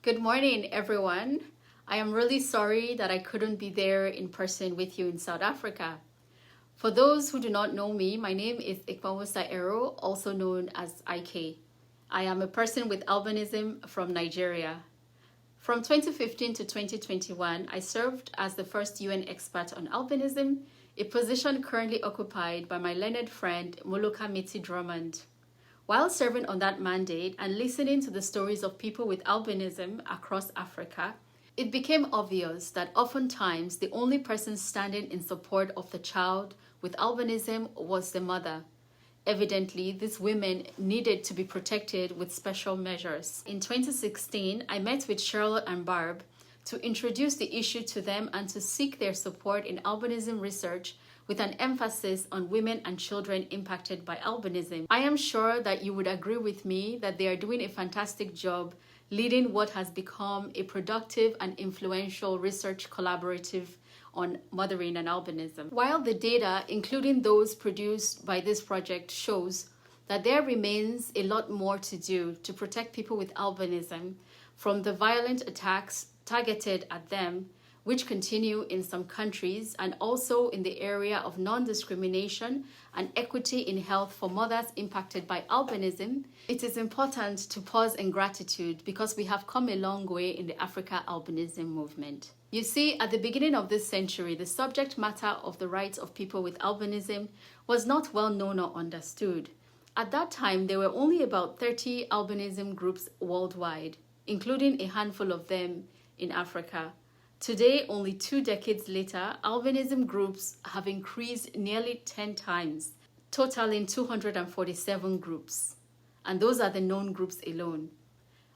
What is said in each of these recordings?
Good morning, everyone. I am really sorry that I couldn't be there in person with you in South Africa. For those who do not know me, my name is Ikpamusa Ero, also known as IK. I am a person with albinism from Nigeria. From 2015 to 2021, I served as the first UN expert on albinism, a position currently occupied by my learned friend Moluka Miti Drummond. While serving on that mandate and listening to the stories of people with albinism across Africa, it became obvious that oftentimes the only person standing in support of the child with albinism was the mother. Evidently, these women needed to be protected with special measures. In 2016, I met with Charlotte and Barb to introduce the issue to them and to seek their support in albinism research with an emphasis on women and children impacted by albinism. I am sure that you would agree with me that they are doing a fantastic job leading what has become a productive and influential research collaborative on mothering and albinism. While the data, including those produced by this project, shows that there remains a lot more to do to protect people with albinism from the violent attacks targeted at them, which continue in some countries, and also in the area of non-discrimination and equity in health for mothers impacted by albinism, it is important to pause in gratitude because we have come a long way in the Africa albinism movement. You see, at the beginning of this century, the subject matter of the rights of people with albinism was not well known or understood. At that time, there were only about 30 albinism groups worldwide, including a handful of them in Africa. Today, only 2 decades later, albinism groups have increased nearly 10 times, totaling 247 groups. And those are the known groups alone.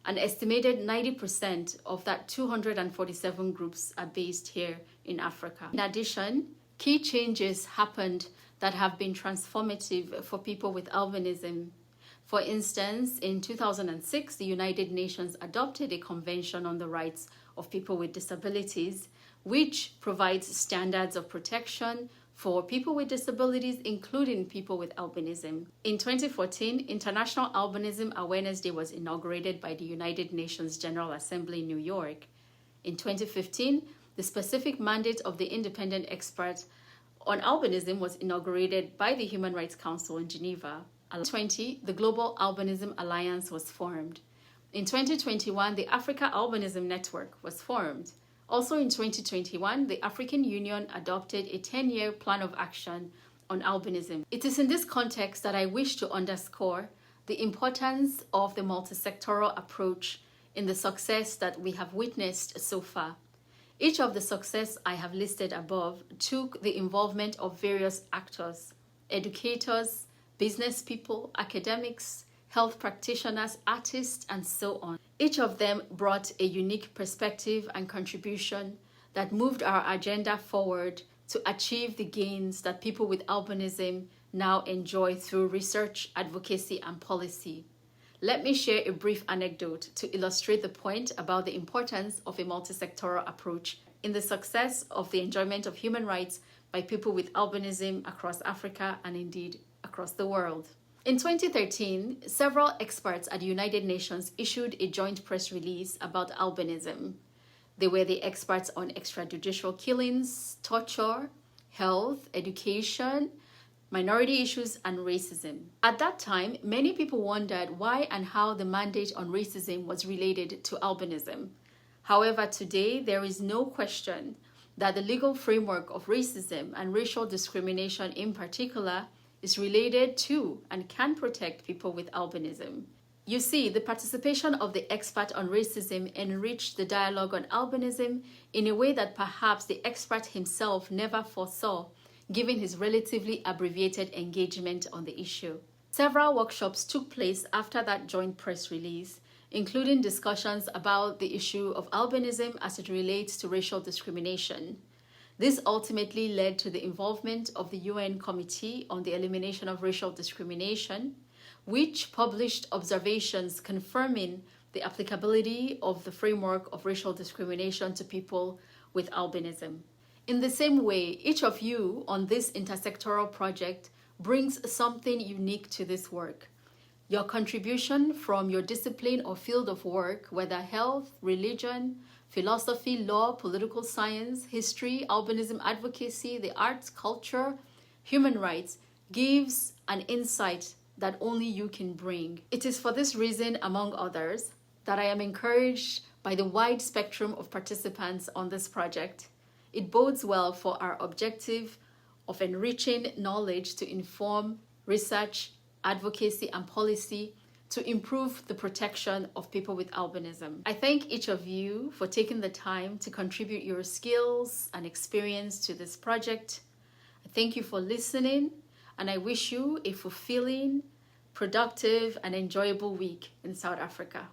An estimated 90% of that 247 groups are based here in Africa. In addition, key changes happened that have been transformative for people with albinism. For instance, in 2006, the United Nations adopted a convention on the rights of people with disabilities, which provides standards of protection for people with disabilities, including people with albinism. In 2014, International Albinism Awareness Day was inaugurated by the United Nations General Assembly in New York. In 2015, the specific mandate of the independent expert on albinism was inaugurated by the Human Rights Council in Geneva. In 2020, the Global Albinism Alliance was formed. In 2021, the Africa Albinism Network was formed. Also in 2021, the African Union adopted a 10-year plan of action on albinism. It is in this context that I wish to underscore the importance of the multi-sectoral approach in the success that we have witnessed so far. Each of the success I have listed above took the involvement of various actors, educators, business people, academics, health practitioners, artists, and so on. Each of them brought a unique perspective and contribution that moved our agenda forward to achieve the gains that people with albinism now enjoy through research, advocacy, and policy. Let me share a brief anecdote to illustrate the point about the importance of a multi-sectoral approach in the success of the enjoyment of human rights by people with albinism across Africa and indeed across the world. In 2013, several experts at the United Nations issued a joint press release about albinism. They were the experts on extrajudicial killings, torture, health, education, minority issues, and racism. At that time, many people wondered why and how the mandate on racism was related to albinism. However, today, there is no question that the legal framework of racism and racial discrimination in particular is related to and can protect people with albinism. You see, the participation of the expert on racism enriched the dialogue on albinism in a way that perhaps the expert himself never foresaw, given his relatively abbreviated engagement on the issue. Several workshops took place after that joint press release, including discussions about the issue of albinism as it relates to racial discrimination. This ultimately led to the involvement of the UN Committee on the Elimination of Racial Discrimination, which published observations confirming the applicability of the framework of racial discrimination to people with albinism. In the same way, each of you on this intersectoral project brings something unique to this work. Your contribution from your discipline or field of work, whether health, religion, philosophy, law, political science, history, albinism advocacy, the arts, culture, human rights, gives an insight that only you can bring. It is for this reason, among others, that I am encouraged by the wide spectrum of participants on this project. It bodes well for our objective of enriching knowledge to inform research, advocacy, and policy to improve the protection of people with albinism. I thank each of you for taking the time to contribute your skills and experience to this project. I thank you for listening, and I wish you a fulfilling, productive, and enjoyable week in South Africa.